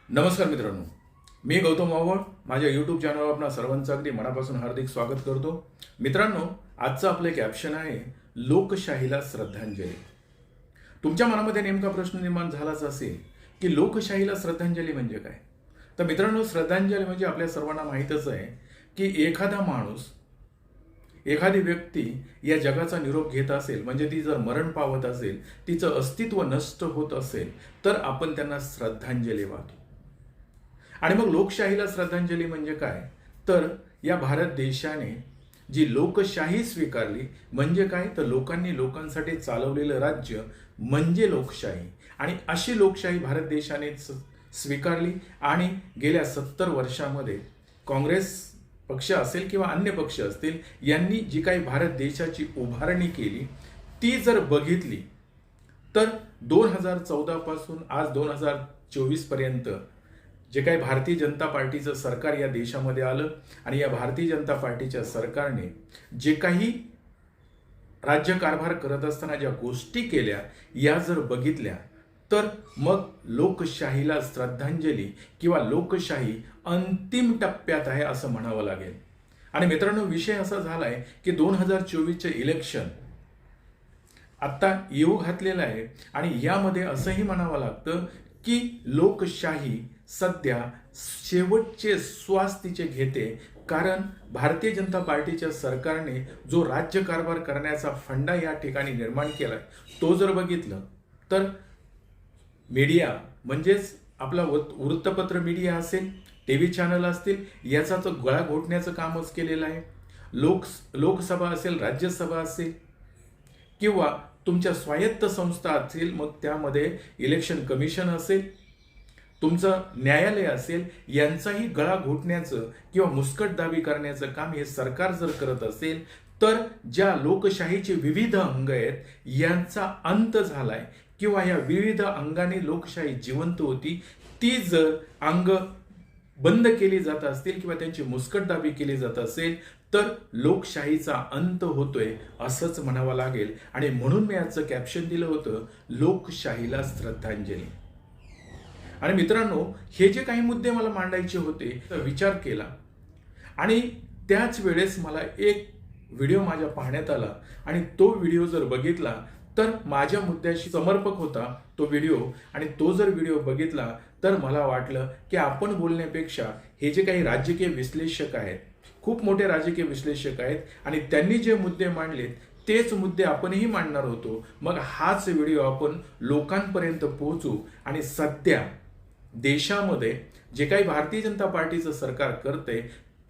नमस्कार मित्रांनो, मी गौतम वावळ. माझ्या यूट्यूब चॅनलवर आपणा सर्वांचं अगदी मनापासून हार्दिक स्वागत करतो. मित्रांनो, आजचं आपलं कॅप्शन आहे लोकशाहीला श्रद्धांजली. तुमच्या मनामध्ये नेमका प्रश्न निर्माण झालाच असेल की लोकशाहीला श्रद्धांजली म्हणजे काय. तर मित्रांनो, श्रद्धांजली म्हणजे आपल्या सर्वांना माहीतच आहे की एखादा माणूस, एखादी व्यक्ती या जगाचा निरोप घेत असेल, म्हणजे ती जर मरण पावत असेल, तिचं अस्तित्व नष्ट होत असेल, तर आपण त्यांना श्रद्धांजली वाहतो. आणि मग लोकशाहीला श्रद्धांजली म्हणजे काय, तर या भारत देशाने जी लोकशाही स्वीकारली म्हणजे काय, तर लोकांनी लोकांसाठी चालवलेलं राज्य म्हणजे लोकशाही. आणि अशी लोकशाही भारत देशाने स्वीकारली. आणि गेल्या 70 वर्षामध्ये काँग्रेस पक्ष असेल किंवा अन्य पक्ष असतील, यांनी जी काही भारत देशाची उभारणी केली ती जर बघितली तर 2014 पासून आज 2024 पर्यंत जे काही भारतीय जनता पार्टीचं सरकार या देशामध्ये आलं आणि या भारतीय जनता पार्टीच्या सरकारने जे काही राज्यकारभार करत असताना ज्या गोष्टी केल्या या जर बघितल्या, तर मग लोकशाहीला श्रद्धांजली किंवा लोकशाही अंतिम टप्प्यात आहे असं म्हणावं लागेल. आणि मित्रांनो, विषय असा झालाय की 2024चे इलेक्शन आता येऊ घातलेलं आहे. आणि यामध्ये असंही म्हणावं लागतं की लोकशाही सध्या शेवटचे श्वास तिचे घेते. कारण भारतीय जनता पार्टीच्या सरकारने जो राज्यकारभार करण्याचा फंडा या ठिकाणी निर्माण केलाय, तो जर बघितलं तर मीडिया म्हणजेच आपला वृत्तपत्र मीडिया असेल, टीव्ही चॅनल असतील, याचा तो गळा घोटण्याचं कामच केलेलं आहे. लोकसभा असेल, राज्यसभा असेल किंवा तुमच्या स्वायत्त संस्था असतील, मग त्यामध्ये इलेक्शन कमिशन असेल, तुमचं न्यायालय असेल, यांचाही गळा घोटण्याचं किंवा मुस्कटदाबी करण्याचं काम हे सरकार जर करत असेल, तर ज्या लोकशाहीचे विविध अंग आहेत यांचा अंत झालाय किंवा या विविध अंगाने लोकशाही जिवंत होती, ती जर अंग बंद केली जात असतील किंवा त्यांची मुस्कटदाबी केली जात असेल, तर लोकशाहीचा अंत होतोय असंच म्हणावं लागेल. आणि म्हणून मी आजचं कॅप्शन दिलं होतं लोकशाहीला श्रद्धांजली. आणि मित्रांनो, हे जे काही मुद्दे मला मांडायचे होते तर विचार केला आणि त्याच वेळेस मला एक व्हिडिओ माझ्या पाहण्यात आला आणि तो व्हिडिओ जर बघितला तर माझ्या मुद्द्याशी समर्पक होता तो व्हिडिओ. आणि तो जर व्हिडिओ बघितला तर मला वाटलं की आपण बोलण्यापेक्षा हे जे काही राजकीय विश्लेषक आहेत, खूप मोठे राजकीय विश्लेषक आहेत, आणि त्यांनी जे मुद्दे मांडलेत तेच मुद्दे आपणही मांडणार होतो. मग हाच व्हिडिओ आपण लोकांपर्यंत पोहोचू आणि सध्या देशामध्ये जे काही भारतीय जनता पार्टीचं सरकार करते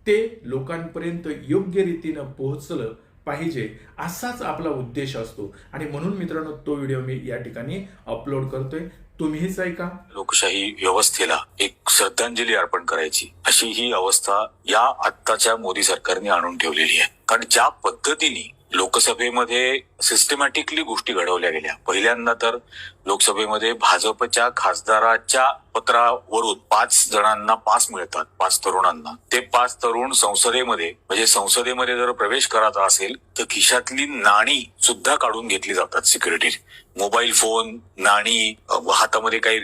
ते लोकांपर्यंत योग्य रीतीनं पोहोचलं पाहिजे, असाच आपला उद्देश असतो. आणि म्हणून मित्रांनो, तो व्हिडिओ मी या ठिकाणी अपलोड करतोय, तुम्हीच ऐका. लोकशाही व्यवस्थेला एक श्रद्धांजली अर्पण करायची अशी ही अवस्था या आत्ताच्या मोदी सरकारने आणून ठेवलेली आहे. कारण ज्या पद्धतीने लोकसभेमध्ये सिस्टमॅटिकली गोष्टी घडवल्या गेल्या, पहिल्यांदा तर लोकसभेमध्ये भाजपच्या खासदाराच्या पत्रावरून 5 जणांना पास मिळतात, 5 तरुणांना. ते 5 तरुण संसदेमध्ये, म्हणजे संसदेमध्ये जर प्रवेश करायचा असेल तर खिशातली नाणी सुद्धा काढून घेतली जातात सिक्युरिटी. मोबाईल फोन, नाणी, हातामध्ये काही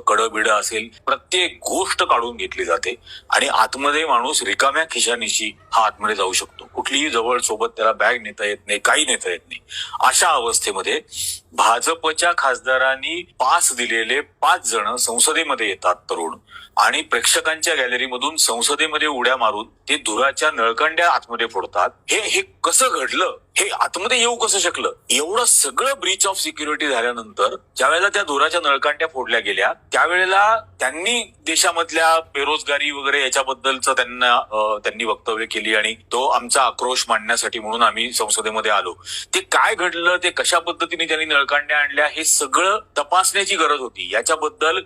कडं बिडं असेल, प्रत्येक गोष्ट काढून घेतली जाते आणि आतमध्ये माणूस रिकाम्या खिशानिशी हा आतमध्ये जाऊ शकतो. कुठलीही जवळ सोबत त्याला बॅग नेता येत नाही, काही नेता येत नाही. अशा अवस्थेमध्ये भाजपच्या खासदारांनी पास दिलेले 5 जण संसदेमध्ये येतात तरुण, आणि प्रेक्षकांच्या गॅलरीमधून संसदेमध्ये उड्या मारून ते धुराच्या नळकांड्या आतमध्ये फोडतात. हे कसं घडलं, हे आतमध्ये येऊ कसं शकलं? एवढं सगळं ब्रीच ऑफ सिक्युरिटी झाल्यानंतर ज्यावेळेला त्या धुराच्या नळकांड्या फोडल्या गेल्या, त्यावेळेला त्यांनी देशामधल्या बेरोजगारी वगैरे याच्याबद्दलच त्यांनी वक्तव्य केली आणि तो आमचा आक्रोश मांडण्यासाठी म्हणून आम्ही संसदेमध्ये आलो. ते काय घडलं, ते कशा पद्धतीने त्यांनी नळकांड्या आणल्या, हे सगळं तपासण्याची गरज होती. याच्याबद्दल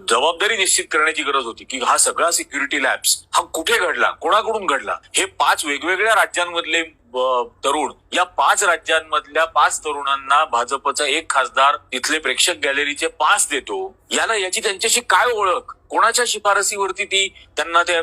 जबाबदारी निश्चित करण्याची गरज होती की हा सगळा सिक्युरिटी लॅब्स हा कुठे घडला, कोणाकडून घडला. हे 5 वेगवेगळ्या राज्यांमधले तरुण, या 5 राज्यांमधल्या 5 तरुणांना भाजपचा एक खासदार तिथले प्रेक्षक गॅलरीचे पास देतो. याची त्यांच्याशी काय ओळख, कोणाच्या शिफारसीवरती त्यांना ते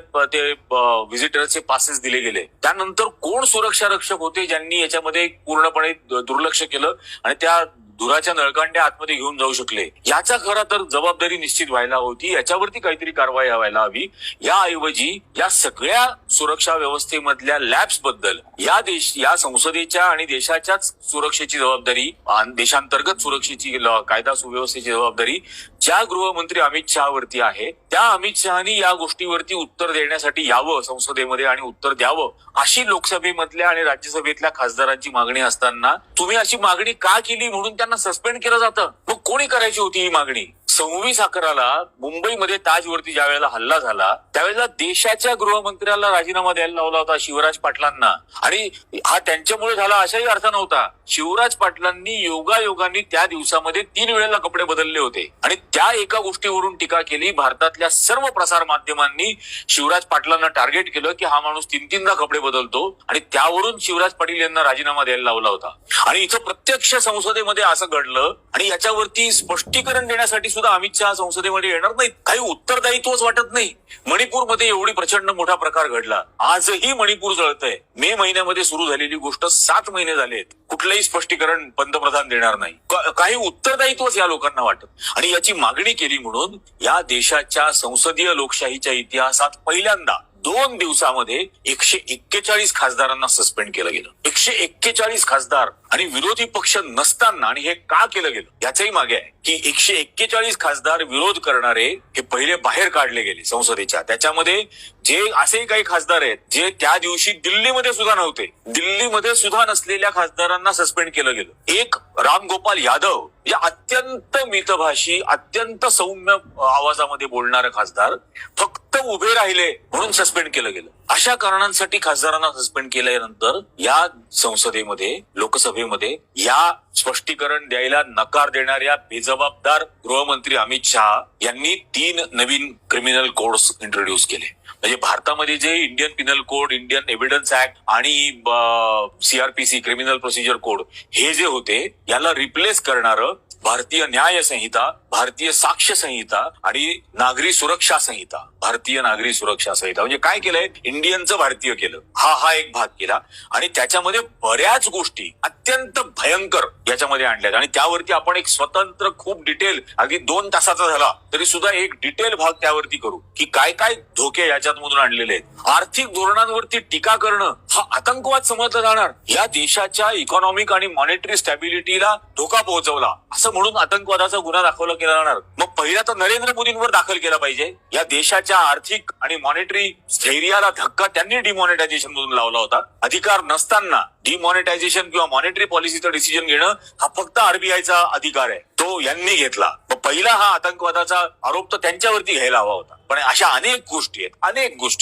व्हिजिटरचे पासेस दिले गेले? त्यानंतर कोण सुरक्षा रक्षक होते ज्यांनी याच्यामध्ये पूर्णपणे दुर्लक्ष केलं आणि त्या धुराच्या नळकांड्या आतमध्ये घेऊन जाऊ शकले, याचा खरा तर जबाबदारी निश्चित व्हायला होती. याच्यावरती काहीतरी कारवाई व्हायला हवी. याऐवजी या सगळ्या सुरक्षा व्यवस्थेमधल्या लॅब्स बद्दल या संसदेच्या आणि देशाच्याच सुरक्षेची जबाबदारी, देशांतर्गत सुरक्षेची, कायदा सुव्यवस्थेची जबाबदारी ज्या गृहमंत्री अमित शहावरती आहे, त्या अमित शहानी या गोष्टीवरती उत्तर देण्यासाठी यावं संसदेमध्ये आणि उत्तर द्यावं, अशी लोकसभेमधल्या आणि राज्यसभेतल्या खासदारांची मागणी असताना तुम्ही अशी मागणी का केली म्हणून त्यांना सस्पेंड केलं जातं. मग कोणी करायची होती ही मागणी? 26/11 मुंबईमध्ये ताजवरती ज्या वेळेला हल्ला झाला त्यावेळेला देशाच्या गृहमंत्र्याला राजीनामा द्यायला लावला होता, शिवराज पाटलांना. आणि हा त्यांच्यामुळे झाला असाही अर्थ नव्हता. शिवराज पाटलांनी योगायोगाने त्या दिवसामध्ये 3 वेळेला कपडे बदलले होते आणि त्या एका गोष्टीवरून टीका केली. भारतातल्या सर्व प्रसार माध्यमांनी शिवराज पाटलांना टार्गेट केलं की हा माणूस 3-3दा कपडे बदलतो आणि त्यावरून शिवराज पाटील यांना राजीनामा द्यायला लावला होता. आणि इथं प्रत्यक्ष संसदेमध्ये असं घडलं आणि याच्यावरती स्पष्टीकरण देण्यासाठी सुद्धा अमित शहा संसदेमध्ये येणार नाहीत. काही उत्तरदायित्वच वाटत नाही. मणिपूरमध्ये एवढी प्रचंड मोठा प्रकार घडला, आजही मणिपूर जळतंय. मे महिन्यामध्ये सुरू झालेली गोष्ट 7 महिने झालेत, कुठलंही स्पष्टीकरण पंतप्रधान देणार नाही. काही उत्तरदायित्वच या लोकांना वाटत. आणि याची मागणी केली म्हणून या देशाच्या संसदीय लोकशाहीच्या इतिहासात पहिल्यांदा 2 दिवसामध्ये 141 खासदारांना सस्पेंड केलं गेलं. 141 खासदार आणि विरोधी पक्ष नसताना. आणि हे का केलं गेलं याच्याही मागे आहे की 141 खासदार विरोध करणारे हे पहिले बाहेर काढले गेले संसदेच्या. त्याच्यामध्ये जे असेही काही खासदार आहेत जे त्या दिवशी दिल्लीमध्ये सुद्धा नव्हते, दिल्लीमध्ये सुद्धा नसलेल्या खासदारांना सस्पेंड केलं गेलं. एक रामगोपाल यादव या अत्यंत मितभाषी, अत्यंत सौम्य आवाजामध्ये बोलणारे खासदार फक्त उभे राहिले म्हणून सस्पेंड केलं गेलं. अशा कारणांसाठी खासदारांना सस्पेंड केल्यानंतर या संसदेमध्ये, लोकसभेमध्ये या स्पष्टीकरण द्यायला नकार देणाऱ्या बेजबाबदार गृहमंत्री अमित शहा यांनी 3 नवीन क्रिमिनल कोड्स इंट्रोड्यूस केले. म्हणजे भारतामध्ये जे Indian Pinal code, Indian evidence act आणि CRPC क्रिमिनल प्रोसिजर कोड हे जे होते याला रिप्लेस करणारं भारतीय न्याय संहिता, भारतीय साक्ष्य संहिता आणि नागरी सुरक्षा संहिता, भारतीय नागरी सुरक्षा संहिता. म्हणजे काय केलंय, इंडियनचं भारतीय केलं. हा एक भाग केला आणि त्याच्यामध्ये बऱ्याच गोष्टी अत्यंत भयंकर याच्यामध्ये आणल्यात. आणि त्यावरती आपण एक स्वतंत्र खूप डिटेल, अगदी 2 तासाचा झाला तरी सुद्धा एक डिटेल भाग त्यावरती करू की काय काय धोके याच्यात मधून आणलेले आहेत. आर्थिक धोरणांवरती टीका करणं हा आतंकवाद समजला जाणार. या देशाच्या इकॉनॉमिक आणि मॉनिटरी स्टॅबिलिटीला धोका पोहोचवला असं म्हणून आतंकवादाचा गुन्हा दाखल केला जाणार. मग पहिला तर नरेंद्र मोदींवर दाखल केला पाहिजे. या देशाच्या आर्थिक आणि मॉनिटरी स्थैर्याला धक्का त्यांनी डिमॉनिटायझेशन मधून लावला होता. अधिकार नसताना डिमॉनिटायझेशन किंवा मॉनिटरी पॉलिसीचं डिसिजन घेणं हा फक्त RBIचा अधिकार आहे, तो यांनी घेतला. मग पहिला हा आतंकवादाचा आरोप तर त्यांच्यावरती घ्यायला हवा होता. पण अशा अनेक गोष्टी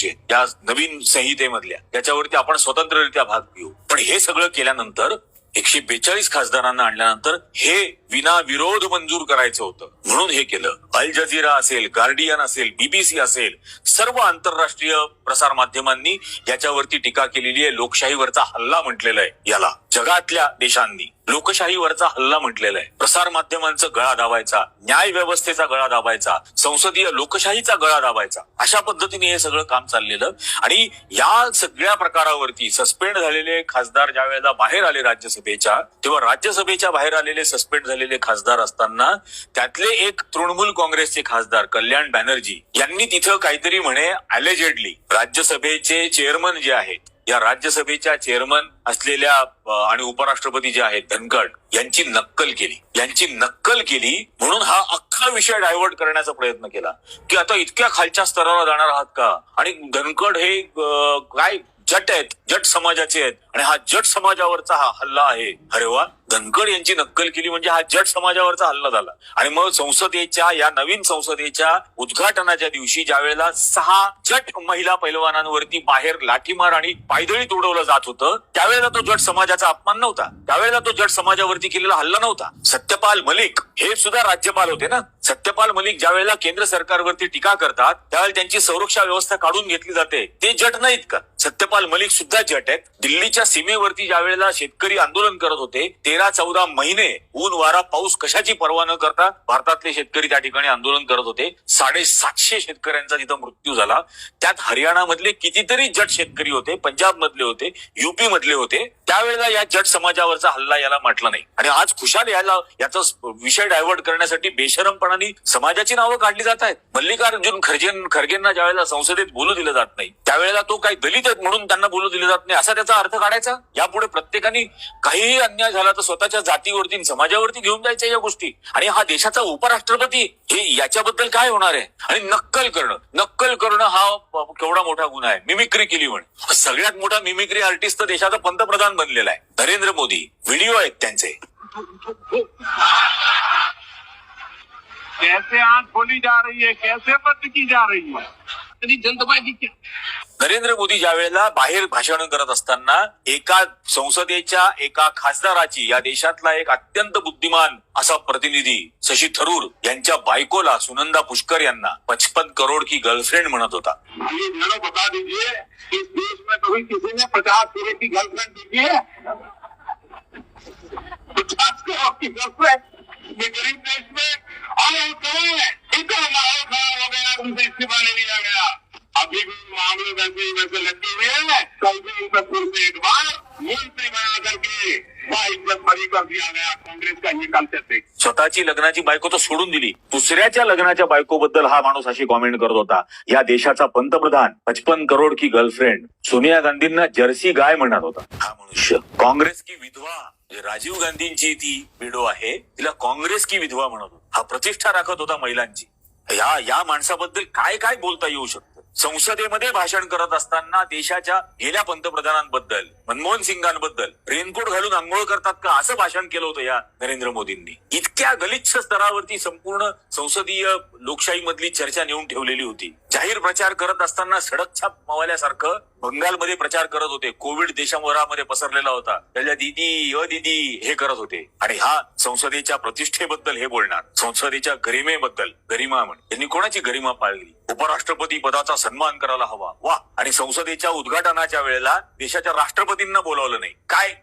आहेत या नवीन संहितेमधल्या, त्याच्यावरती आपण स्वतंत्ररित्या भाग घेऊ. पण हे सगळं केल्यानंतर 142 खासदारांना आणल्यानंतर हे विनाविरोध मंजूर करायचं होतं म्हणून हे केलं. अल जझीरा असेल, गार्डियन असेल, BBC असेल, सर्व आंतरराष्ट्रीय प्रसार माध्यमांनी याच्यावरती टीका केलेली आहे. लोकशाहीवरचा हल्ला म्हटलेला आहे याला. जगातल्या देशांनी लोकशाहीवरचा हल्ला म्हटलेला आहे. प्रसार माध्यमांचा गळा दाबायचा, न्याय व्यवस्थेचा गळा दाबायचा, संसदीय लोकशाहीचा गळा दाबायचा, अशा पद्धतीने हे सगळं काम चाललेलं. आणि या सगळ्या प्रकारावरती सस्पेंड झालेले खासदार ज्या वेळेला बाहेर आले राज्यसभेच्या, तेव्हा राज्यसभेच्या बाहेर आलेले सस्पेंड झालेले खासदार असताना त्यातले एक तृणमूल काँग्रेसचे खासदार कल्याण बॅनर्जी यांनी तिथं काहीतरी म्हणे अलेजेडली राज्यसभेचे चेअरमन जे आहेत, या राज्यसभेच्या चेअरमन असलेल्या आणि उपराष्ट्रपती जे आहेत धनखड यांची नक्कल केली म्हणून हा अख्खा विषय डायव्हर्ट करण्याचा प्रयत्न केला की आता इतक्या खालच्या स्तरावर जाणार आहात का. आणि धनखड हे काय जट समाजाचे आहेत आणि हा जट समाजावरचा हा हल्ला आहे. अरे वा, धनखड यांची नक्कल केली म्हणजे हा जट समाजावरचा हल्ला झाला. आणि मग या नवीन संसदेच्या उद्घाटनाच्या दिवशी ज्या वेळेला 6 जट महिला पैलवानांवरती बाहेर लाठीमार आणि पायदळी तोडवलं जात होतं, त्यावेळेला तो जट समाजाचा अपमान नव्हता, त्यावेळेला तो जट समाजावरती केलेला हल्ला नव्हता. सत्यपाल मलिक हे सुद्धा राज्यपाल होते ना. सत्यपाल मलिक ज्या वेळेला केंद्र सरकारवरती टीका करतात त्यावेळेला त्यांची संरक्षण व्यवस्था काढून घेतली जाते. ते जट नाहीत का? सत्यपाल मलिक सुद्धा जट आहेत. दिल्लीच्या सीमेवरती ज्या वेळेला शेतकरी आंदोलन करत होते, 13-14 महिने ऊन वारा पाऊस कशाची पर्वा न करता भारतातले शेतकरी त्या ठिकाणी आंदोलन करत होते. 750 शेतकऱ्यांचा तिथं मृत्यू झाला. त्यात हरियाणा मधले कितीतरी जट शेतकरी होते, पंजाब मधले होते, युपी मधले होते. त्यावेळेला या जट समाजावरचा हल्ला याला म्हटलं नाही. आणि आज खुशाल याचा विषय डायव्हर्ट करण्यासाठी बेशरमपणाने समाजाची नावं काढली जात आहेत. मल्लिकार्जुन खरगेंना ज्यावेळेला संसदेत बोलू दिलं जात नाही, त्यावेळेला तो काही दलित आहेत म्हणून त्यांना बोलू दिलं जात नाही, असा त्याचा अर्थ काढायचा. यापुढे प्रत्येकाने काहीही अन्याय झाला तर स्वतःच्या जातीवरती समाजावरती घेऊन जायच्या या गोष्टी. आणि हा देशाचा उपराष्ट्रपती हे याच्याबद्दल काय होणार आहे? आणि नक्कल करणं हा केवढा मोठा गुन्हा आहे. मिमिक्री केली म्हण. सगळ्यात मोठा मिमिक्री आर्टिस्ट तर देशाचा पंतप्रधान बनलेला आहे नरेंद्र मोदी. व्हिडिओ आहेत त्यांचे. कैसे आंख खोली जा रही है, कैसे बंद की जा रही है, इतनी जल्दबाजी क्या? नरेंद्र मोदी ज्या वेळेला बाहेर भाषण करत असताना एका संसदेच्या एका खासदाराची, या देशातला एक अत्यंत बुद्धिमान असा प्रतिनिधी शशी थरूर यांच्या बायकोला सुनंदा पुष्कर यांना 55 करोड की गर्लफ्रेंड म्हणत होता. ये जरा बता दीजिए, इस देश में कभी किसी ने 50 करोड़ की गर्लफ्रेंड देखी है? 50 करोड़ की गर्लफ्रेंड ये गरीब देश में और कौन है? इतना माहौल खराब हो गया, उनसे इस्तीफा नहीं लिया गया. अभी भी मामले वैसे लगे हुए हैं. कल भी उनका फिर से एक बार मंत्री बना करके बाइज्जत बरी कर दिया गया. कांग्रेस का ये कल्चर थे. स्वतःची लग्नाची बायको तर सोडून दिली, दुसऱ्याच्या लग्नाच्या बायकोबद्दल हा माणूस अशी कॉमेंट करत होता. या देशाचा पंतप्रधान 55 करोड की गर्लफ्रेंड सोनिया गांधींना जर्सी गाय म्हणत होता. हा मनुष्य काँग्रेस की विधवा, राजीव गांधींची ती विडो आहे, तिला काँग्रेस की विधवा म्हणत होता. हा प्रतिष्ठा राखत होता महिलांची. या माणसाबद्दल काय काय बोलता येऊ शकतं? संसदेमध्ये भाषण करत असताना देशाच्या गेल्या पंतप्रधानांबद्दल, मनमोहन सिंगांबद्दल रेनकोट घालून आंघोळ करतात का असं भाषण केलं होतं या नरेंद्र मोदींनी. इतक्या गलिच्छ स्तरावरती संपूर्ण संसदीय लोकशाही मधली चर्चा नेऊन ठेवलेली होती. जाहीर प्रचार करत असताना सडकछाप मावल्यासारखं बंगालमध्ये प्रचार करत होते. कोविड देशाभरामध्ये पसरलेला होता, त्याच्या दीदी हे करत होते. आणि हा संसदेच्या प्रतिष्ठेबद्दल हे बोलणार, संसदेच्या गरिमेबद्दल, गरिमा म्हण, यांनी कोणाची गरिमा पाळली? उपराष्ट्रपती पदाचा सन्मान करायला हवा. वा. आणि संसदेच्या उद्घाटनाच्या वेळेला देशाच्या राष्ट्रपतींना बोलावलं नाही.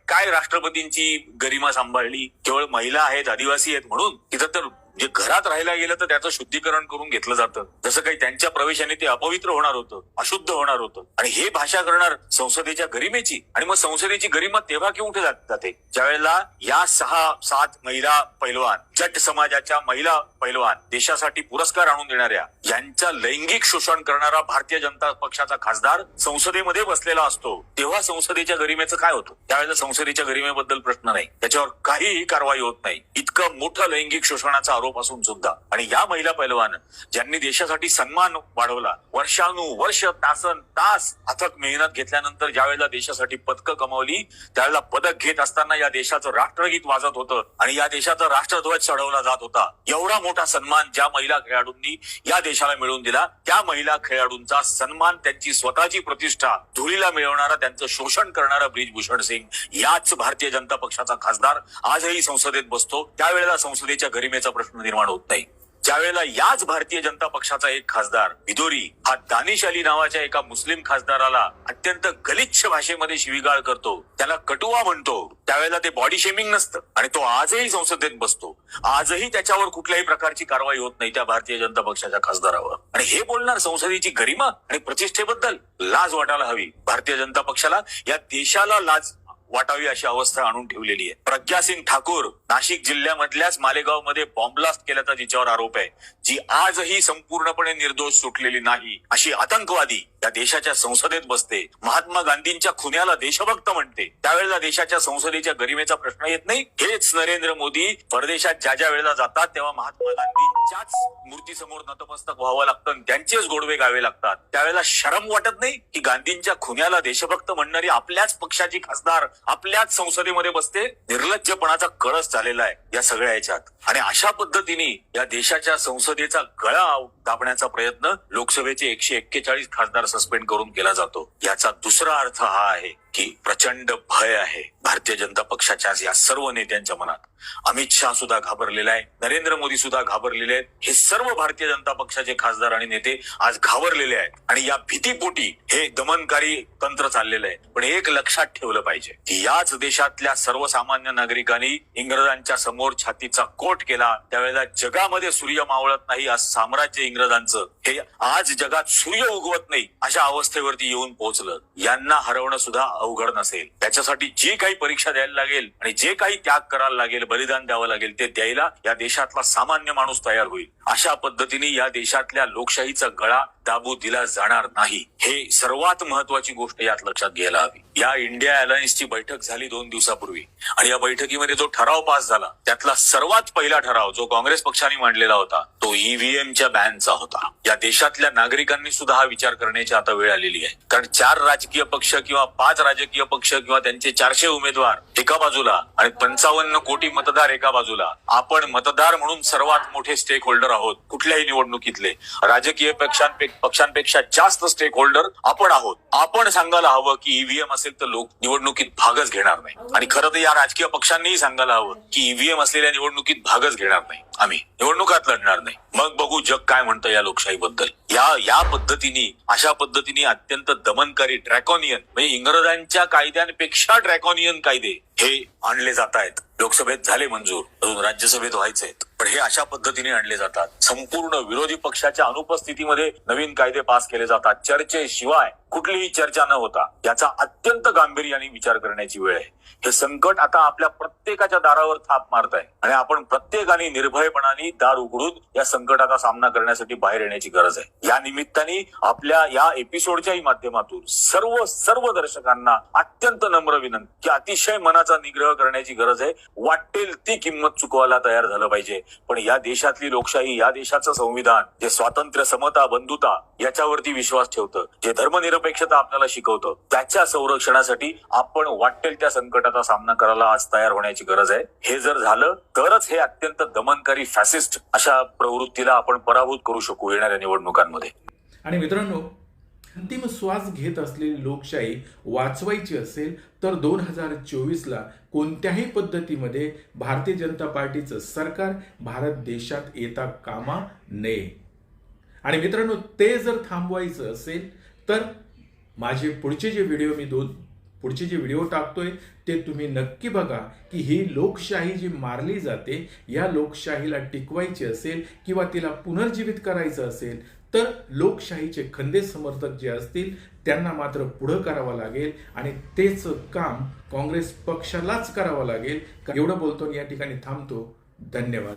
काय राष्ट्रपतींची गरिमा सांभाळली? केवळ महिला आहेत, आदिवासी आहेत म्हणून? तिथं तर जे घरात राहायला गेलं तर त्याचं शुद्धीकरण करून घेतलं जातं, जसं काही त्यांच्या प्रवेशाने ते अपवित्र होणार होतं, अशुद्ध होणार होतं. आणि हे भाषा करणार संसदेच्या गरिमेची. आणि मग संसदेची गरिमा तेव्हा कुठे जाते? ज्या वेळेला या 6-7 महिला पैलवान, जट समाजाच्या महिला पैलवान, देशासाठी पुरस्कार आणून देणाऱ्या, यांचा लैंगिक शोषण करणारा भारतीय जनता पक्षाचा खासदार संसदेमध्ये बसलेला असतो, तेव्हा संसदेच्या गरिमेचं काय होतं? त्यावेळेला संसदेच्या गरिमेबद्दल प्रश्न नाही, त्याच्यावर काहीही कारवाई होत नाही. इतकं मोठं लैंगिक शोषणाचा आरोप असून सुद्धा. आणि या महिला पैलवान ज्यांनी देशासाठी सन्मान वाढवला, वर्षानुवर्ष तास अथक मेहनत घेतल्यानंतर ज्या वेळेला देशासाठी पदकं कमावली, त्यावेळेला पदक घेत असताना या देशाचं राष्ट्रगीत वाजत होतं आणि या देशाचा राष्ट्रध्वज चढवला जात होता. एवढा मोठा सन्मान ज्या महिला खेळाडूंनी या देशाला मिळवून दिला, त्या महिला खेळाडूंचा सन्मान, त्यांची स्वतःची प्रतिष्ठा धुळीला मिळवणारा, त्यांचं शोषण करणारा ब्रिजभूषण सिंग, याच भारतीय जनता पक्षाचा खासदार आजही संसदेत बसतो. त्यावेळेला संसदेच्या गरिमेचा प्रश्न निर्माण होत नाही. ज्या वेळेला याच भारतीय जनता पक्षाचा एक खासदार बिदोरी हा दानिश अली नावाच्या एका मुस्लिम खासदाराला अत्यंत गलिच्छ भाषेमध्ये शिवीगाळ करतो, त्याला कटुआ म्हणतो, त्यावेळेला ते बॉडी शेमिंग नसतं. आणि तो आजही संसदेत बसतो. आजही त्याच्यावर कुठल्याही प्रकारची कारवाई होत नाही त्या भारतीय जनता पक्षाच्या खासदारावर. आणि हे बोलणार संसदेची गरिमा आणि प्रतिष्ठेबद्दल? लाज वाटायला हवी भारतीय जनता पक्षाला. या देशाला लाज वाटावी अशी अवस्था आणून ठेवलेली आहे. प्रज्ञा सिंग ठाकूर नाशिक जिल्ह्यामधल्याच मालेगावमध्ये बॉम्बब्लास्ट केल्याचा जिच्यावर आरोप आहे, जी आजही संपूर्णपणे निर्दोष सुटलेली नाही, अशी आतंकवादी या देशाच्या संसदेत बसते. महात्मा गांधींच्या खुन्याला देशभक्त म्हणते. त्यावेळेला देशाच्या संसदेच्या गरिमेचा प्रश्न येत नाही. हेच नरेंद्र मोदी परदेशात ज्या वेळेला जातात तेव्हा महात्मा गांधींच्याच मूर्तीसमोर नतमस्तक व्हावं लागतं, त्यांचेच गोडवे गावे लागतात. त्यावेळेला शरम वाटत नाही की गांधींच्या खुन्याला देशभक्त म्हणणारी आपल्याच पक्षाची खासदार आपल्याच संसदेमध्ये बसते? निर्लज्जपणाचा कळस झालेला आहे या सगळ्या याच्यात. आणि अशा पद्धतीने या देशाच्या संसदेचा गळा दाबण्याचा प्रयत्न लोकसभेचे 141 खासदार सस्पेंड करून केला जातो. याचा दुसरा अर्थ हा आहे की प्रचंड भय आहे भारतीय जनता पक्षाच्या या सर्व नेत्यांच्या मनात. अमित शहा सुद्धा घाबरलेला आहे, नरेंद्र मोदी सुद्धा घाबरलेले आहेत. हे सर्व भारतीय जनता पक्षाचे खासदार आणि नेते आज घाबरलेले आहेत आणि या भीतीपोटी हे दमनकारी तंत्र चाललेलं आहे. पण एक लक्षात ठेवलं पाहिजे की याच देशातल्या सर्वसामान्य नागरिकांनी इंग्रजांच्या समोर छातीचा कोट केला त्यावेळेला जगामध्ये सूर्य मावळत नाही आज साम्राज्य इंग्रजांचं हे आज जगात सूर्य उगवत नाही अशा अवस्थेवरती येऊन पोहोचलं. यांना हरवणं सुद्धा अवघड नसेल. त्याच्यासाठी जी काही परीक्षा द्यायला लागेल आणि जे काही त्याग करायला लागेल, बलिदान द्यावं लागेल, ते द्यायला या देशातला सामान्य माणूस तयार होईल. अशा पद्धतीने या देशातल्या लोकशाहीचा गळा दाबू दिला जाणार नाही. हे सर्वात महत्वाची गोष्ट यात लक्षात घ्यायला हवी. या इंडिया अलायन्सची बैठक झाली 2 दिवसापूर्वी आणि या बैठकीमध्ये जो ठराव पास झाला त्यातला सर्वात पहिला ठराव जो काँग्रेस पक्षाने मांडलेला होता तो ईव्हीएमच्या बॅनचा होता. या देशातल्या नागरिकांनी सुद्धा हा विचार करण्याची आता वेळ आलेली आहे. कारण 4 राजकीय पक्ष किंवा 5 राजकीय पक्ष किंवा त्यांचे 400 उमेदवार एका बाजूला आणि 55 कोटी मतदार एका बाजूला. आपण मतदार म्हणून सर्वात मोठे स्टेक होल्डर आहोत कुठल्याही निवडणुकीतले. राजकीय पक्षांपेक्षा जास्त स्टेक होल्डर आपण आहोत. आपण सांगायला हवं की ईव्हीएम असेल तर लोक निवडणुकीत भागच घेणार नाही. आणि खरं तर या राजकीय पक्षांनीही सांगायला हवं की ईव्हीएम असलेल्या निवडणुकीत भागच घेणार नाही, आम्ही निवडणुकात लढणार नाही. मग बघू जग काय म्हणतं या लोकशाहीबद्दल. या पद्धतीने अशा पद्धतीने अत्यंत दमनकारी ड्रॅकोनियन म्हणजे इंग्रजांच्या कायद्यांपेक्षा ड्रॅकोनियन कायदे हे आणले जात आहेत. लोकसभेत झाले मंजूर, अजून राज्यसभेत व्हायचे आहेत, पण हे अशा पद्धतीने आणले जातात. संपूर्ण विरोधी पक्षाच्या अनुपस्थितीमध्ये नवीन कायदे पास केले जातात. चर्चेशिवाय कुठलीही चर्चा न होता. याचा अत्यंत गांभीर्याने विचार करण्याची वेळ आहे. हे संकट आता आपल्या प्रत्येकाच्या दारावर थाप मारत आहे आणि आपण प्रत्येकाने निर्भयपणाने दार उघडून या संकटाचा सामना करण्यासाठी बाहेर येण्याची गरज आहे. या निमित्ताने आपल्या या एपिसोडच्याही माध्यमातून सर्व दर्शकांना अत्यंत नम्र विनंती की अतिशय मनाचा निग्रह करण्याची गरज आहे. वाटेल ती किंमत चुकवायला तयार झालं पाहिजे. पण या देशातली लोकशाही, या देशाचं संविधान जे स्वातंत्र्य, समता, बंधुता याच्यावरती विश्वास ठेवतं, जे धर्मनिरपेक्षता आपल्याला शिकवतं, त्याच्या संरक्षणासाठी आपण वाटेल त्या संकटाचा सामना करायला आज तयार होण्याची गरज आहे. हे जर झालं तरच हे अत्यंत दमनकारी फॅसिस्ट अशा प्रवृत्तीला आपण पराभूत करू शकू येणाऱ्या निवडणुकांमध्ये. आणि मित्रांनो, अंतिम श्वास घेत असलेली लोकशाही वाचवायची असेल तर 2024ला कोणत्याही पद्धतीमध्ये भारतीय जनता पार्टीचं सरकार भारत देशात येता कामा नये. आणि मित्रांनो, ते जर थांबवायचं असेल तर माझे पुढचे जे व्हिडिओ टाकतोय ते तुम्ही नक्की बघा की ही लोकशाही जी मारली जाते या लोकशाहीला टिकवायची असेल किंवा तिला पुनर्जीवित करायचं असेल तर लोकशाहीचे खंदे समर्थक जे असतील त्यांना मात्र पुढं करावं लागेल आणि तेच काम काँग्रेस पक्षालाच करावं लागेल. एवढं बोलतो या ठिकाणी थांबतो. धन्यवाद.